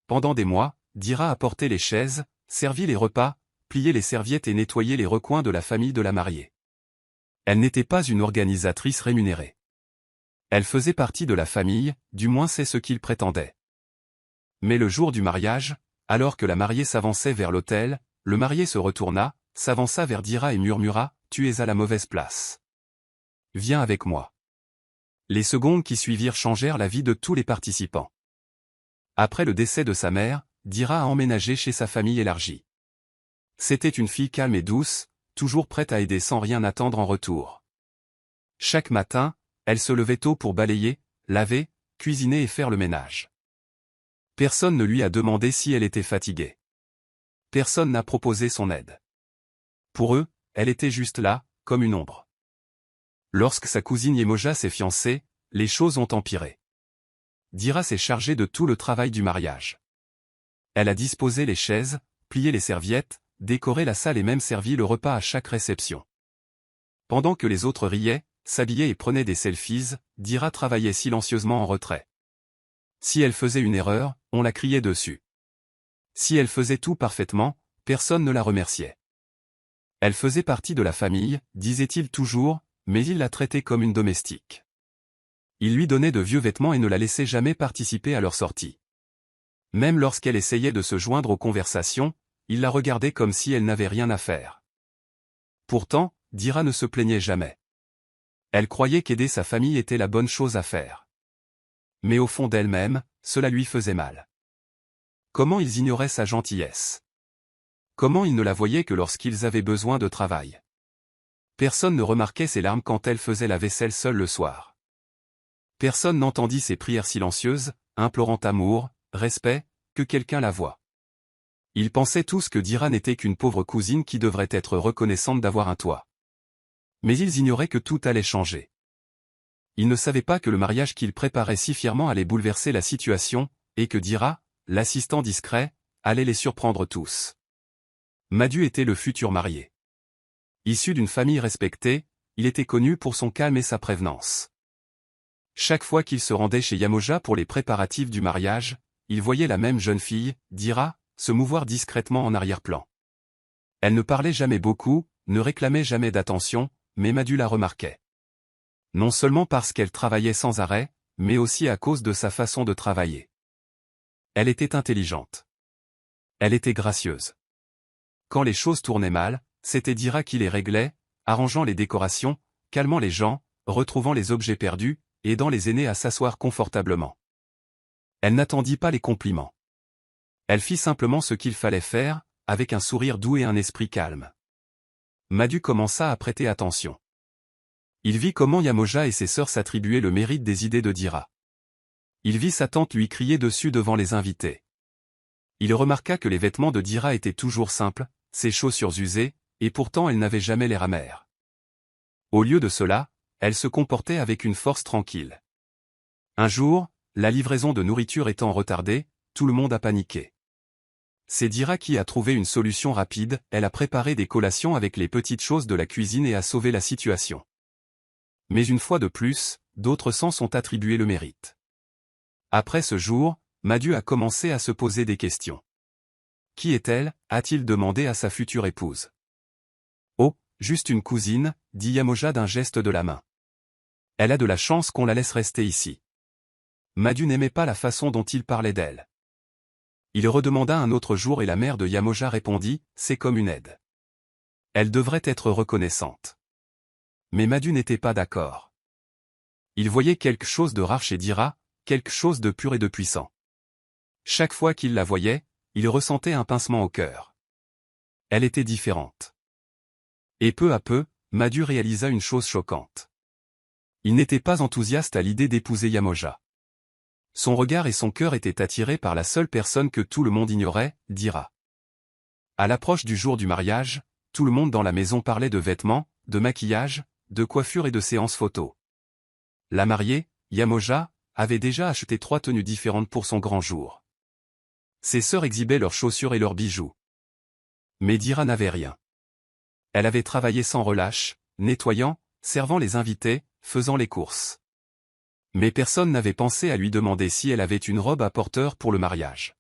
Pendant des mois, Dira apportait les chaises, servit les repas, pliait les serviettes et nettoyait les recoins de la famille de la mariée. Elle n'était pas une organisatrice rémunérée. Elle faisait partie de la famille, du moins c'est ce qu'il prétendait. Mais le jour du mariage, alors que la mariée s'avançait vers l'autel, le marié se retourna, s'avança vers Dira et murmura « Tu es à la mauvaise place. Viens avec moi ». Les secondes qui suivirent changèrent la vie de tous les participants. Après le décès de sa mère, Dira a emménagé chez sa famille élargie. C'était une fille calme et douce, toujours prête à aider sans rien attendre en retour. Chaque matin, elle se levait tôt pour balayer, laver, cuisiner et faire le ménage. Personne ne lui a demandé si elle était fatiguée. Personne n'a proposé son aide. Pour eux, elle était juste là, comme une ombre. Lorsque sa cousine Yemoja s'est fiancée, les choses ont empiré. Dira s'est chargée de tout le travail du mariage. Elle a disposé les chaises, plié les serviettes, décoré la salle et même servi le repas à chaque réception. Pendant que les autres riaient, s'habillaient et prenaient des selfies, Dira travaillait silencieusement en retrait. Si elle faisait une erreur, on la criait dessus. Si elle faisait tout parfaitement, personne ne la remerciait. Elle faisait partie de la famille, disait-il toujours, mais il la traitait comme une domestique. Il lui donnait de vieux vêtements et ne la laissait jamais participer à leur sortie. Même lorsqu'elle essayait de se joindre aux conversations, il la regardait comme si elle n'avait rien à faire. Pourtant, Dira ne se plaignait jamais. Elle croyait qu'aider sa famille était la bonne chose à faire. Mais au fond d'elle-même, cela lui faisait mal. Comment ils ignoraient sa gentillesse? Comment ils ne la voyaient que lorsqu'ils avaient besoin de travail? Personne ne remarquait ses larmes quand elle faisait la vaisselle seule le soir. Personne n'entendit ses prières silencieuses, implorant amour, respect, que quelqu'un la voie. Ils pensaient tous que Dira n'était qu'une pauvre cousine qui devrait être reconnaissante d'avoir un toit. Mais ils ignoraient que tout allait changer. Ils ne savaient pas que le mariage qu'ils préparaient si fièrement allait bouleverser la situation, et que Dira, l'assistant discret, allait les surprendre tous. Madu était le futur marié. Issu d'une famille respectée, il était connu pour son calme et sa prévenance. Chaque fois qu'il se rendait chez Yemoja pour les préparatifs du mariage, il voyait la même jeune fille, Dira, se mouvoir discrètement en arrière-plan. Elle ne parlait jamais beaucoup, ne réclamait jamais d'attention, mais Madu la remarquait. Non seulement parce qu'elle travaillait sans arrêt, mais aussi à cause de sa façon de travailler. Elle était intelligente. Elle était gracieuse. Quand les choses tournaient mal, c'était Dira qui les réglait, arrangeant les décorations, calmant les gens, retrouvant les objets perdus, aidant les aînés à s'asseoir confortablement. Elle n'attendit pas les compliments. Elle fit simplement ce qu'il fallait faire, avec un sourire doux et un esprit calme. Madu commença à prêter attention. Il vit comment Yemoja et ses sœurs s'attribuaient le mérite des idées de Dira. Il vit sa tante lui crier dessus devant les invités. Il remarqua que les vêtements de Dira étaient toujours simples, ses chaussures usées, et pourtant elle n'avait jamais l'air amère. Au lieu de cela, elle se comportait avec une force tranquille. Un jour, la livraison de nourriture étant retardée, tout le monde a paniqué. C'est Dira qui a trouvé une solution rapide, elle a préparé des collations avec les petites choses de la cuisine et a sauvé la situation. Mais une fois de plus, d'autres s'en sont attribués le mérite. Après ce jour, Madu a commencé à se poser des questions. Qui est-elle, a-t-il demandé à sa future épouse. Oh, juste une cousine, dit Yemoja d'un geste de la main. Elle a de la chance qu'on la laisse rester ici. Madu n'aimait pas la façon dont il parlait d'elle. Il redemanda un autre jour et la mère de Yemoja répondit, c'est comme une aide. Elle devrait être reconnaissante. Mais Madu n'était pas d'accord. Il voyait quelque chose de rare chez Dira, quelque chose de pur et de puissant. Chaque fois qu'il la voyait, il ressentait un pincement au cœur. Elle était différente. Et peu à peu, Madu réalisa une chose choquante. Il n'était pas enthousiaste à l'idée d'épouser Yemoja. Son regard et son cœur étaient attirés par la seule personne que tout le monde ignorait, Dira. À l'approche du jour du mariage, tout le monde dans la maison parlait de vêtements, de maquillage, de coiffure et de séances photos. La mariée, Yemoja, avait déjà acheté 3 tenues différentes pour son grand jour. Ses sœurs exhibaient leurs chaussures et leurs bijoux. Mais Dira n'avait rien. Elle avait travaillé sans relâche, nettoyant, servant les invités, faisant les courses. Mais personne n'avait pensé à lui demander si elle avait une robe à porteur pour le mariage.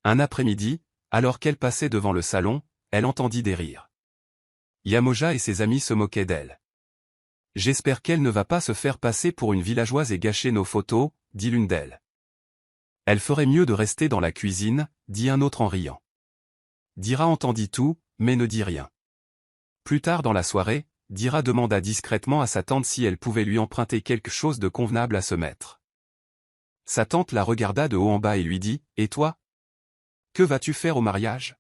Un après-midi, alors qu'elle passait devant le salon, elle entendit des rires. Yamoja et ses amis se moquaient d'elle. « J'espère qu'elle ne va pas se faire passer pour une villageoise et gâcher nos photos, » dit l'une d'elles. « Elle ferait mieux de rester dans la cuisine, » dit un autre en riant. Dira entendit tout, mais ne dit rien. Plus tard dans la soirée, Dira demanda discrètement à sa tante si elle pouvait lui emprunter quelque chose de convenable à se mettre. Sa tante la regarda de haut en bas et lui dit « Et toi? Que vas-tu faire au mariage?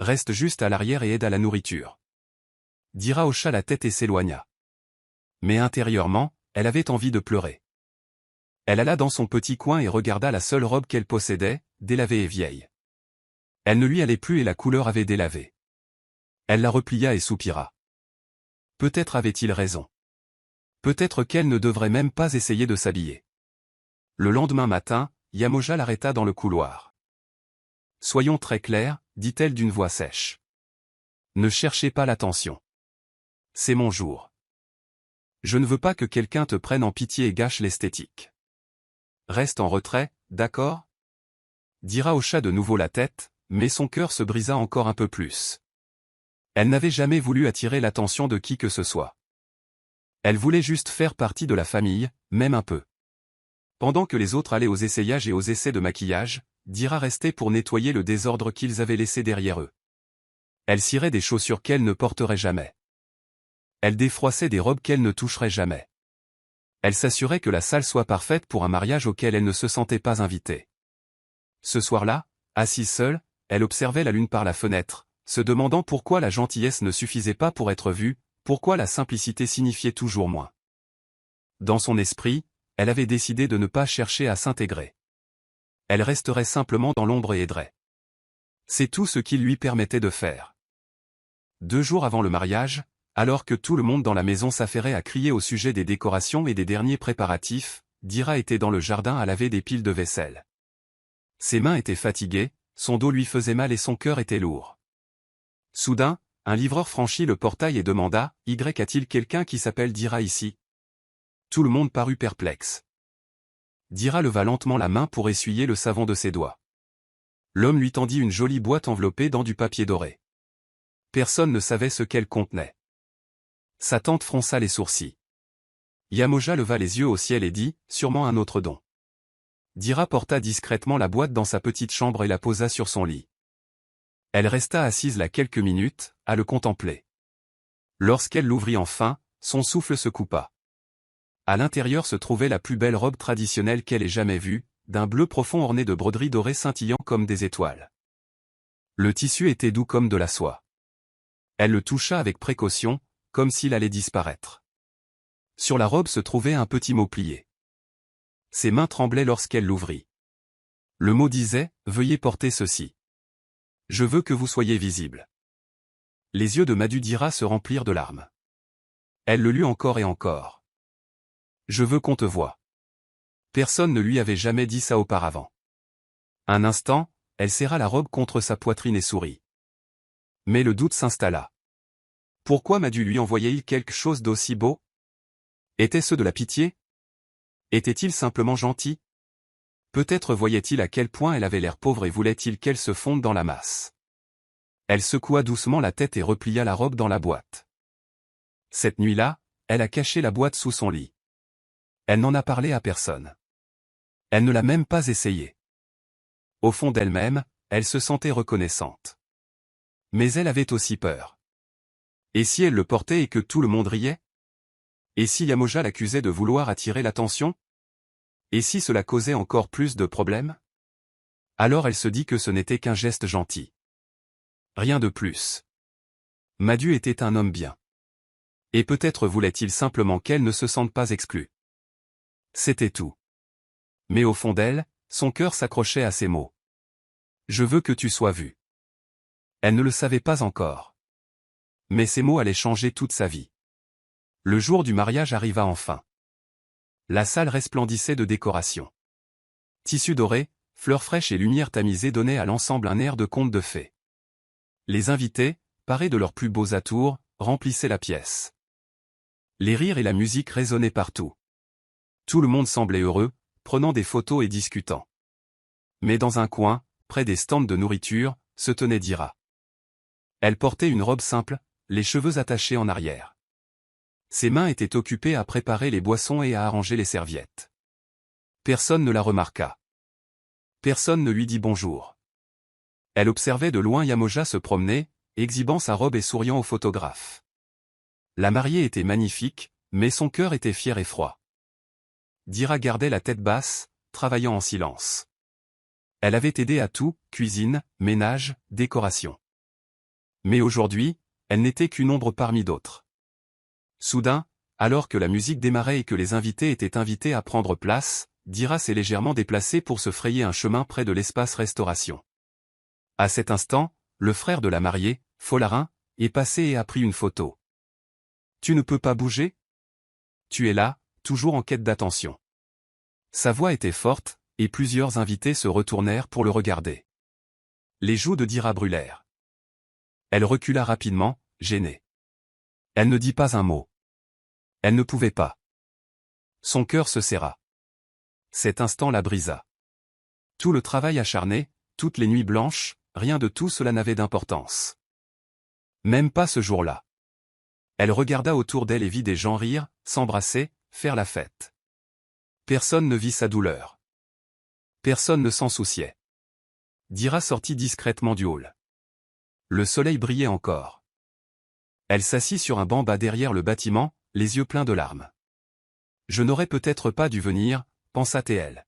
Reste juste à l'arrière et aide à la nourriture. » Dira hocha la tête et s'éloigna. Mais intérieurement, elle avait envie de pleurer. Elle alla dans son petit coin et regarda la seule robe qu'elle possédait, délavée et vieille. Elle ne lui allait plus et la couleur avait délavé. Elle la replia et soupira. Peut-être avait-il raison. Peut-être qu'elle ne devrait même pas essayer de s'habiller. Le lendemain matin, Yamoja l'arrêta dans le couloir. « Soyons très clairs, dit-elle d'une voix sèche. Ne cherchez pas l'attention. C'est mon jour. Je ne veux pas que quelqu'un te prenne en pitié et gâche l'esthétique. Reste en retrait, d'accord ?» Dira hocha de nouveau la tête, mais son cœur se brisa encore un peu plus. Elle n'avait jamais voulu attirer l'attention de qui que ce soit. Elle voulait juste faire partie de la famille, même un peu. Pendant que les autres allaient aux essayages et aux essais de maquillage, Dira restait pour nettoyer le désordre qu'ils avaient laissé derrière eux. Elle cirait des chaussures qu'elle ne porterait jamais. Elle défroissait des robes qu'elle ne toucherait jamais. Elle s'assurait que la salle soit parfaite pour un mariage auquel elle ne se sentait pas invitée. Ce soir-là, assise seule, elle observait la lune par la fenêtre, se demandant pourquoi la gentillesse ne suffisait pas pour être vue, pourquoi la simplicité signifiait toujours moins. Dans son esprit, elle avait décidé de ne pas chercher à s'intégrer. Elle resterait simplement dans l'ombre et aiderait. C'est tout ce qu'il lui permettait de faire. 2 jours avant le mariage, alors que tout le monde dans la maison s'affairait à crier au sujet des décorations et des derniers préparatifs, Dira était dans le jardin à laver des piles de vaisselle. Ses mains étaient fatiguées, son dos lui faisait mal et son cœur était lourd. Soudain, un livreur franchit le portail et demanda « Y a-t-il quelqu'un qui s'appelle Dira ici ?» Tout le monde parut perplexe. Dira leva lentement la main pour essuyer le savon de ses doigts. L'homme lui tendit une jolie boîte enveloppée dans du papier doré. Personne ne savait ce qu'elle contenait. Sa tante fronça les sourcils. Yamoja leva les yeux au ciel et dit « Sûrement un autre don. » Dira porta discrètement la boîte dans sa petite chambre et la posa sur son lit. Elle resta assise là quelques minutes, à le contempler. Lorsqu'elle l'ouvrit enfin, son souffle se coupa. À l'intérieur se trouvait la plus belle robe traditionnelle qu'elle ait jamais vue, d'un bleu profond orné de broderies dorées scintillant comme des étoiles. Le tissu était doux comme de la soie. Elle le toucha avec précaution, comme s'il allait disparaître. Sur la robe se trouvait un petit mot plié. Ses mains tremblaient lorsqu'elle l'ouvrit. Le mot disait « Veuillez porter ceci. Je veux que vous soyez visible. » Les yeux de Madu Dira se remplirent de larmes. Elle le lut encore et encore. « Je veux qu'on te voie. » Personne ne lui avait jamais dit ça auparavant. Un instant, elle serra la robe contre sa poitrine et sourit. Mais le doute s'installa. Pourquoi Madu lui envoyait-il quelque chose d'aussi beau? Était-ce de la pitié? Était-il simplement gentil? Peut-être voyait-il à quel point elle avait l'air pauvre et voulait-il qu'elle se fonde dans la masse. Elle secoua doucement la tête et replia la robe dans la boîte. Cette nuit-là, elle a caché la boîte sous son lit. Elle n'en a parlé à personne. Elle ne l'a même pas essayé. Au fond d'elle-même, elle se sentait reconnaissante. Mais elle avait aussi peur. Et si elle le portait et que tout le monde riait? Et si Yamoja l'accusait de vouloir attirer l'attention? Et si cela causait encore plus de problèmes? Alors elle se dit que ce n'était qu'un geste gentil. Rien de plus. Madu était un homme bien. Et peut-être voulait-il simplement qu'elle ne se sente pas exclue. C'était tout. Mais au fond d'elle, son cœur s'accrochait à ces mots. Je veux que tu sois vue. Elle ne le savait pas encore. Mais ces mots allaient changer toute sa vie. Le jour du mariage arriva enfin. La salle resplendissait de décorations. Tissus dorés, fleurs fraîches et lumières tamisées donnaient à l'ensemble un air de conte de fées. Les invités, parés de leurs plus beaux atours, remplissaient la pièce. Les rires et la musique résonnaient partout. Tout le monde semblait heureux, prenant des photos et discutant. Mais dans un coin, près des stands de nourriture, se tenait Dira. Elle portait une robe simple, les cheveux attachés en arrière. Ses mains étaient occupées à préparer les boissons et à arranger les serviettes. Personne ne la remarqua. Personne ne lui dit bonjour. Elle observait de loin Yamoja se promener, exhibant sa robe et souriant au photographe. La mariée était magnifique, mais son cœur était fier et froid. Dira gardait la tête basse, travaillant en silence. Elle avait aidé à tout, cuisine, ménage, décoration. Mais aujourd'hui, elle n'était qu'une ombre parmi d'autres. Soudain, alors que la musique démarrait et que les invités étaient invités à prendre place, Dira s'est légèrement déplacée pour se frayer un chemin près de l'espace restauration. À cet instant, le frère de la mariée, Folarin, est passé et a pris une photo. « Tu ne peux pas bouger ? Tu es là, toujours en quête d'attention. » Sa voix était forte, et plusieurs invités se retournèrent pour le regarder. Les joues de Dira brûlèrent. Elle recula rapidement, gênée. Elle ne dit pas un mot. Elle ne pouvait pas. Son cœur se serra. Cet instant la brisa. Tout le travail acharné, toutes les nuits blanches, rien de tout cela n'avait d'importance. Même pas ce jour-là. Elle regarda autour d'elle et vit des gens rire, s'embrasser, faire la fête. Personne ne vit sa douleur. Personne ne s'en souciait. Dira sortit discrètement du hall. Le soleil brillait encore. Elle s'assit sur un banc bas derrière le bâtiment, les yeux pleins de larmes. Je n'aurais peut-être pas dû venir, pensa-t-elle.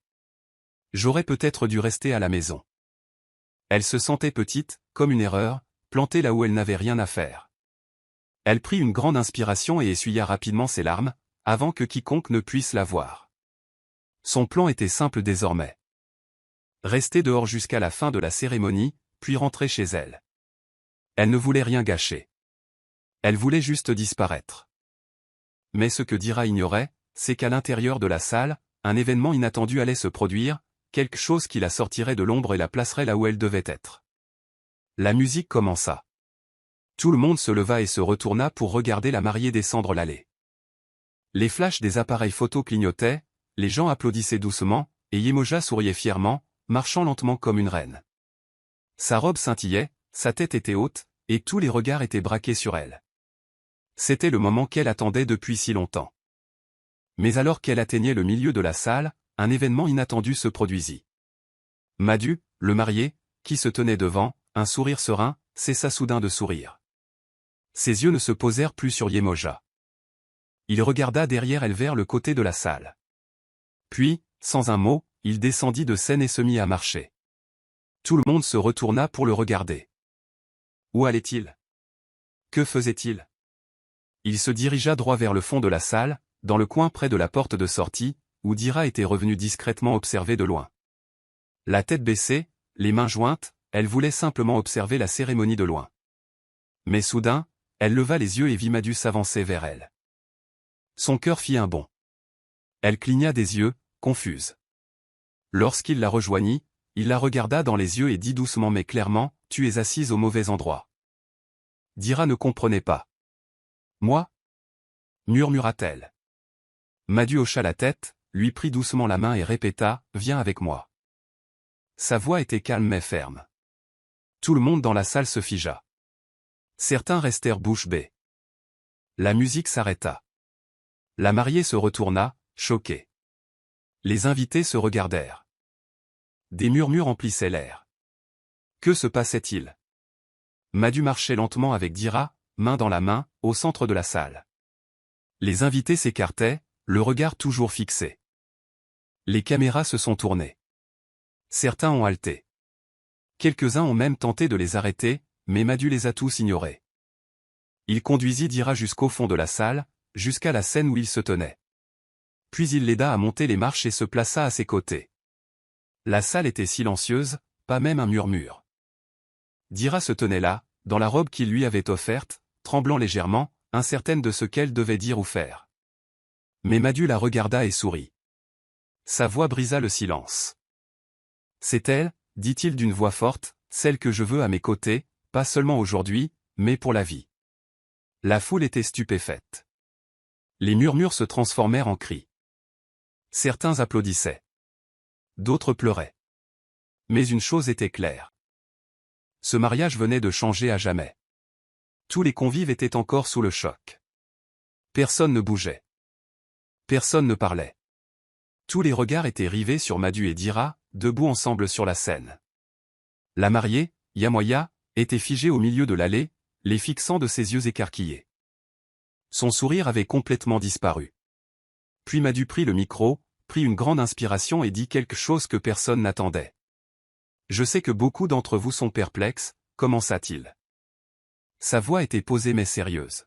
J'aurais peut-être dû rester à la maison. Elle se sentait petite, comme une erreur, plantée là où elle n'avait rien à faire. Elle prit une grande inspiration et essuya rapidement ses larmes, avant que quiconque ne puisse la voir. Son plan était simple désormais. Rester dehors jusqu'à la fin de la cérémonie, puis rentrer chez elle. Elle ne voulait rien gâcher. Elle voulait juste disparaître. Mais ce que Dira ignorait, c'est qu'à l'intérieur de la salle, un événement inattendu allait se produire, quelque chose qui la sortirait de l'ombre et la placerait là où elle devait être. La musique commença. Tout le monde se leva et se retourna pour regarder la mariée descendre l'allée. Les flashs des appareils photo clignotaient, les gens applaudissaient doucement, et Yamoja souriait fièrement, marchant lentement comme une reine. Sa robe scintillait, sa tête était haute, et tous les regards étaient braqués sur elle. C'était le moment qu'elle attendait depuis si longtemps. Mais alors qu'elle atteignait le milieu de la salle, un événement inattendu se produisit. Madu, le marié, qui se tenait devant, un sourire serein, cessa soudain de sourire. Ses yeux ne se posèrent plus sur Yamoja. Il regarda derrière elle vers le côté de la salle. Puis, sans un mot, il descendit de scène et se mit à marcher. Tout le monde se retourna pour le regarder. Où allait-il? Que faisait-il? Il se dirigea droit vers le fond de la salle, dans le coin près de la porte de sortie, où Dira était revenue discrètement observer de loin. La tête baissée, les mains jointes, elle voulait simplement observer la cérémonie de loin. Mais soudain, elle leva les yeux et vit Madu s'avancer vers elle. Son cœur fit un bond. Elle cligna des yeux, confuse. Lorsqu'il la rejoignit, il la regarda dans les yeux et dit doucement mais clairement, « Tu es assise au mauvais endroit. » Dira ne comprenait pas. « Moi » murmura-t-elle. Madu hocha la tête, lui prit doucement la main et répéta, « Viens avec moi. » Sa voix était calme mais ferme. Tout le monde dans la salle se figea. Certains restèrent bouche bée. La musique s'arrêta. La mariée se retourna, choquée. Les invités se regardèrent. Des murmures emplissaient l'air. Que se passait-il? Madu marchait lentement avec Dira, main dans la main, au centre de la salle. Les invités s'écartaient, le regard toujours fixé. Les caméras se sont tournées. Certains ont halté. Quelques-uns ont même tenté de les arrêter, mais Madu les a tous ignorés. Il conduisit Dira jusqu'au fond de la salle, jusqu'à la scène où il se tenait. Puis il l'aida à monter les marches et se plaça à ses côtés. La salle était silencieuse, pas même un murmure. Dira se tenait là, dans la robe qu'il lui avait offerte, tremblant légèrement, incertaine de ce qu'elle devait dire ou faire. Mais Madu la regarda et sourit. Sa voix brisa le silence. « C'est elle, dit-il d'une voix forte, celle que je veux à mes côtés, pas seulement aujourd'hui, mais pour la vie. » La foule était stupéfaite. Les murmures se transformèrent en cris. Certains applaudissaient. D'autres pleuraient. Mais une chose était claire. Ce mariage venait de changer à jamais. Tous les convives étaient encore sous le choc. Personne ne bougeait. Personne ne parlait. Tous les regards étaient rivés sur Madhu et Dira, debout ensemble sur la scène. La mariée, Yamoya, était figée au milieu de l'allée, les fixant de ses yeux écarquillés. Son sourire avait complètement disparu. Puis Madhu prit le micro, prit une grande inspiration et dit quelque chose que personne n'attendait. « Je sais que beaucoup d'entre vous sont perplexes, commença-t-il. Sa voix était posée mais sérieuse.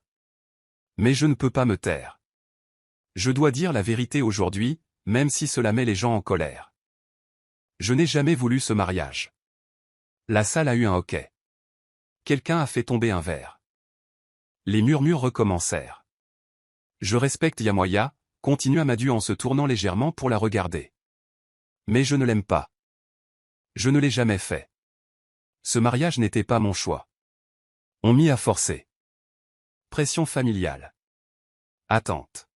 Mais je ne peux pas me taire. Je dois dire la vérité aujourd'hui, même si cela met les gens en colère. Je n'ai jamais voulu ce mariage. » La salle a eu un hoquet. Quelqu'un a fait tomber un verre. Les murmures recommencèrent. « Je respecte Yamoya », continua Madhu en se tournant légèrement pour la regarder. « Mais je ne l'aime pas. Je ne l'ai jamais fait. Ce mariage n'était pas mon choix. On m'y a forcé. Pression familiale. Attente.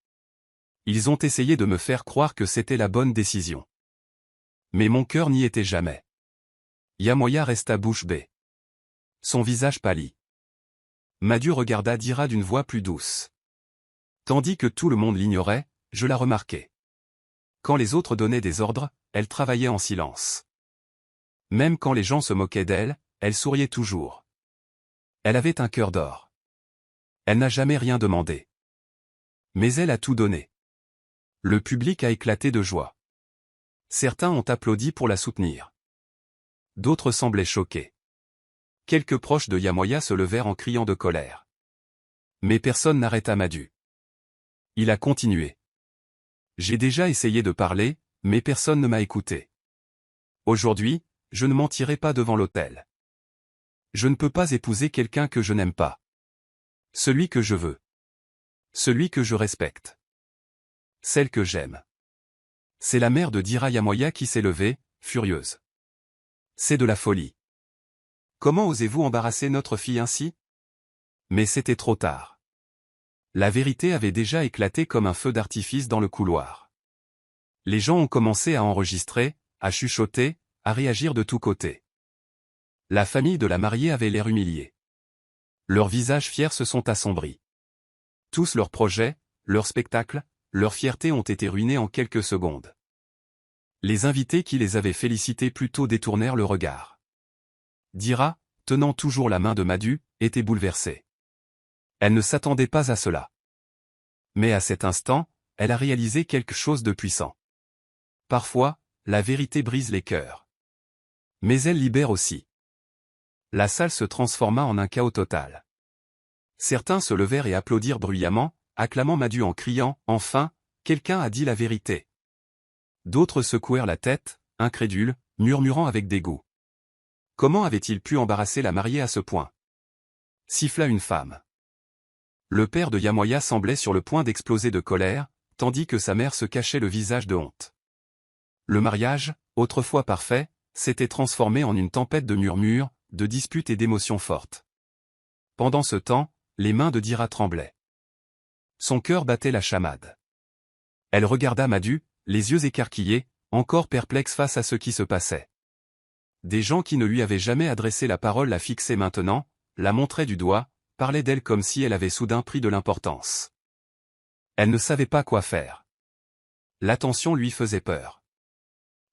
Ils ont essayé de me faire croire que c'était la bonne décision. Mais mon cœur n'y était jamais. » Yamoya resta bouche bée. Son visage pâlit. Madhu regarda Dira d'une voix plus douce. Tandis que tout le monde l'ignorait, je la remarquai. Quand les autres donnaient des ordres, elle travaillait en silence. Même quand les gens se moquaient d'elle, elle souriait toujours. Elle avait un cœur d'or. Elle n'a jamais rien demandé. Mais elle a tout donné. Le public a éclaté de joie. Certains ont applaudi pour la soutenir. D'autres semblaient choqués. Quelques proches de Yamoya se levèrent en criant de colère. Mais personne n'arrêta Madhu. Il a continué. J'ai déjà essayé de parler, mais personne ne m'a écouté. Aujourd'hui, je ne mentirai pas devant l'autel. Je ne peux pas épouser quelqu'un que je n'aime pas. Celui que je veux. Celui que je respecte. Celle que j'aime. C'est la mère de Dira Yamoya qui s'est levée, furieuse. C'est de la folie. Comment osez-vous embarrasser notre fille ainsi? Mais c'était trop tard. La vérité avait déjà éclaté comme un feu d'artifice dans le couloir. Les gens ont commencé à enregistrer, à chuchoter, à réagir de tous côtés. La famille de la mariée avait l'air humiliée. Leurs visages fiers se sont assombris. Tous leurs projets, leurs spectacles, leur fierté ont été ruinés en quelques secondes. Les invités qui les avaient félicités plus tôt détournèrent le regard. Dira, tenant toujours la main de Madhu, était bouleversée. Elle ne s'attendait pas à cela. Mais à cet instant, elle a réalisé quelque chose de puissant. Parfois, la vérité brise les cœurs. Mais elle libère aussi. La salle se transforma en un chaos total. Certains se levèrent et applaudirent bruyamment, acclamant Madhu en criant « Enfin, quelqu'un a dit la vérité !» D'autres secouèrent la tête, incrédules, murmurant avec dégoût. Comment avait-il pu embarrasser la mariée à ce point? Siffla une femme. Le père de Yamoya semblait sur le point d'exploser de colère, tandis que sa mère se cachait le visage de honte. Le mariage, autrefois parfait, s'était transformé en une tempête de murmures, de disputes et d'émotions fortes. Pendant ce temps, les mains de Dira tremblaient. Son cœur battait la chamade. Elle regarda Madhu, les yeux écarquillés, encore perplexe face à ce qui se passait. Des gens qui ne lui avaient jamais adressé la parole la fixaient maintenant, la montraient du doigt, parlaient d'elle comme si elle avait soudain pris de l'importance. Elle ne savait pas quoi faire. L'attention lui faisait peur.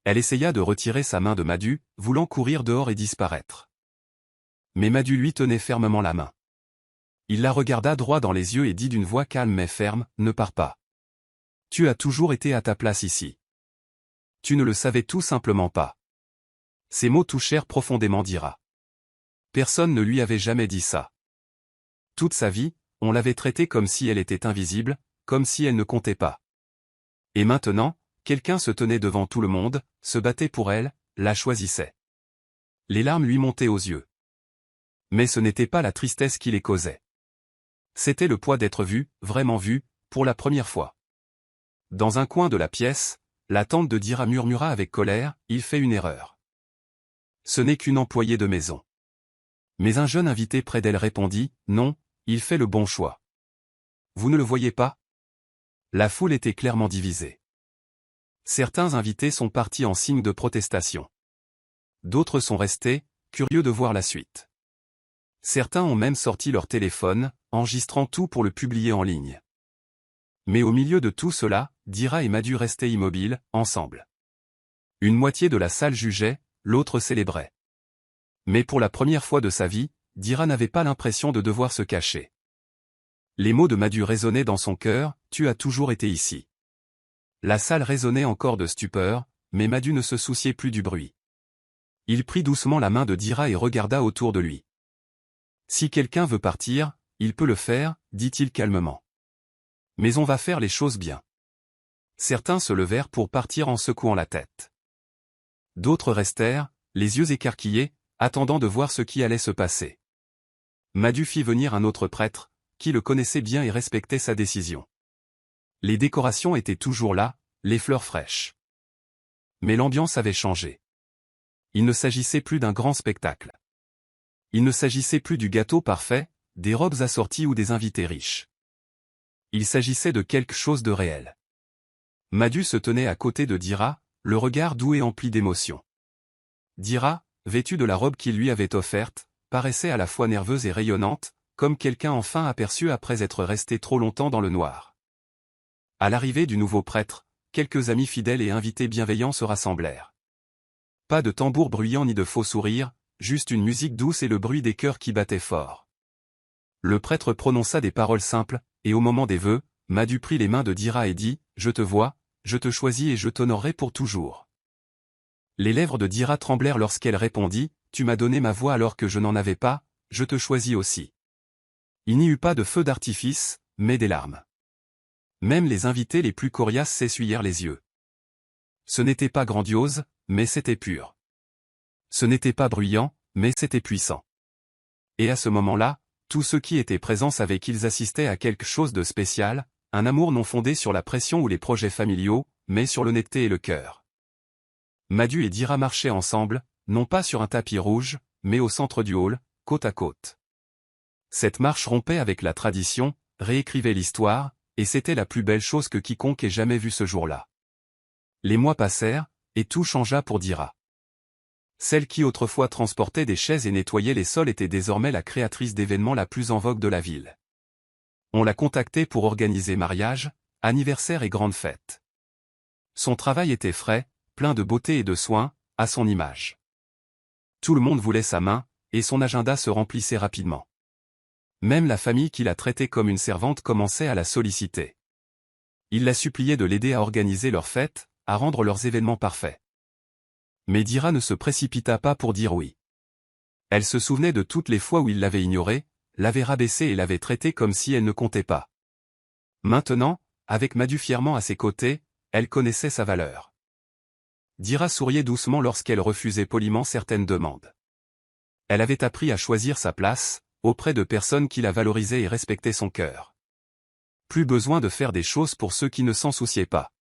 Elle essaya de retirer sa main de Madhu, voulant courir dehors et disparaître. Mais Madhu lui tenait fermement la main. Il la regarda droit dans les yeux et dit d'une voix calme mais ferme, « Ne pars pas. Tu as toujours été à ta place ici. Tu ne le savais tout simplement pas. » Ces mots touchèrent profondément Dira. Personne ne lui avait jamais dit ça. Toute sa vie, on l'avait traitée comme si elle était invisible, comme si elle ne comptait pas. Et maintenant, quelqu'un se tenait devant tout le monde, se battait pour elle, la choisissait. Les larmes lui montaient aux yeux. Mais ce n'était pas la tristesse qui les causait. C'était le poids d'être vu, vraiment vu, pour la première fois. Dans un coin de la pièce, la tante de Dira murmura avec colère, « Il fait une erreur. Ce n'est qu'une employée de maison. » Mais un jeune invité près d'elle répondit, « Non, il fait le bon choix. Vous ne le voyez pas ?» La foule était clairement divisée. Certains invités sont partis en signe de protestation. d'autres sont restés, curieux de voir la suite. Certains ont même sorti leur téléphone, enregistrant tout pour le publier en ligne. Mais au milieu de tout cela, Dira et Madhu restaient immobiles, ensemble. Une moitié de la salle jugeait, l'autre célébrait. Mais pour la première fois de sa vie, Dira n'avait pas l'impression de devoir se cacher. Les mots de Madhu résonnaient dans son cœur, « Tu as toujours été ici ». La salle résonnait encore de stupeur, mais Madhu ne se souciait plus du bruit. Il prit doucement la main de Dira et regarda autour de lui. « Si quelqu'un veut partir, il peut le faire, dit-il calmement. Mais on va faire les choses bien. » Certains se levèrent pour partir en secouant la tête. D'autres restèrent, les yeux écarquillés, attendant de voir ce qui allait se passer. Madhu fit venir un autre prêtre, qui le connaissait bien et respectait sa décision. Les décorations étaient toujours là, les fleurs fraîches. Mais l'ambiance avait changé. Il ne s'agissait plus d'un grand spectacle. Il ne s'agissait plus du gâteau parfait, des robes assorties ou des invités riches. Il s'agissait de quelque chose de réel. Madhu se tenait à côté de Dira, le regard doux et empli d'émotion. Dira, vêtue de la robe qu'il lui avait offerte, paraissait à la fois nerveuse et rayonnante, comme quelqu'un enfin aperçu après être resté trop longtemps dans le noir. À l'arrivée du nouveau prêtre, quelques amis fidèles et invités bienveillants se rassemblèrent. Pas de tambour bruyant ni de faux sourires, juste une musique douce et le bruit des cœurs qui battaient fort. Le prêtre prononça des paroles simples, et au moment des vœux, Madhu prit les mains de Dira et dit, « Je te vois, je te choisis et je t'honorerai pour toujours. » Les lèvres de Dira tremblèrent lorsqu'elle répondit, « Tu m'as donné ma voix alors que je n'en avais pas, je te choisis aussi. » Il n'y eut pas de feu d'artifice, mais des larmes. Même les invités les plus coriaces s'essuyèrent les yeux. Ce n'était pas grandiose, mais c'était pur. Ce n'était pas bruyant, mais c'était puissant. Et à ce moment-là, tous ceux qui étaient présents savaient qu'ils assistaient à quelque chose de spécial, un amour non fondé sur la pression ou les projets familiaux, mais sur l'honnêteté et le cœur. Madhu et Dira marchaient ensemble, non pas sur un tapis rouge, mais au centre du hall, côte à côte. Cette marche rompait avec la tradition, réécrivait l'histoire, et c'était la plus belle chose que quiconque ait jamais vue ce jour-là. Les mois passèrent, et tout changea pour Dira. Celle qui autrefois transportait des chaises et nettoyait les sols était désormais la créatrice d'événements la plus en vogue de la ville. On la contactait pour organiser mariages, anniversaires et grandes fêtes. Son travail était frais, plein de beauté et de soin, à son image. Tout le monde voulait sa main, et son agenda se remplissait rapidement. Même la famille qui la traitait comme une servante commençait à la solliciter. Ils la suppliaient de l'aider à organiser leurs fêtes, à rendre leurs événements parfaits. Mais Dira ne se précipita pas pour dire oui. Elle se souvenait de toutes les fois où il l'avait ignorée, l'avait rabaissée et l'avait traitée comme si elle ne comptait pas. Maintenant, avec Madhu fièrement à ses côtés, elle connaissait sa valeur. Dira souriait doucement lorsqu'elle refusait poliment certaines demandes. Elle avait appris à choisir sa place, auprès de personnes qui la valorisaient et respectaient son cœur. Plus besoin de faire des choses pour ceux qui ne s'en souciaient pas.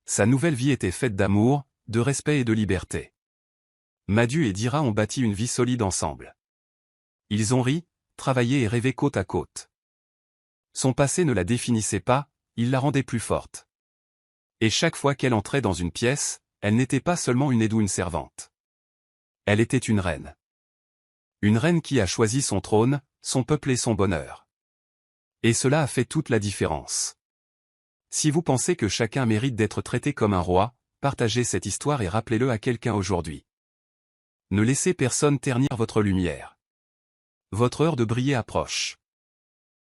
Sa nouvelle vie était faite d'amour, de respect et de liberté. Madhu et Dira ont bâti une vie solide ensemble. Ils ont ri, travaillé et rêvé côte à côte. Son passé ne la définissait pas, il la rendait plus forte. Et chaque fois qu'elle entrait dans une pièce, elle n'était pas seulement une aide ou une servante. Elle était une reine. Une reine qui a choisi son trône, son peuple et son bonheur. Et cela a fait toute la différence. Si vous pensez que chacun mérite d'être traité comme un roi, partagez cette histoire et rappelez-le à quelqu'un aujourd'hui. Ne laissez personne ternir votre lumière. Votre heure de briller approche.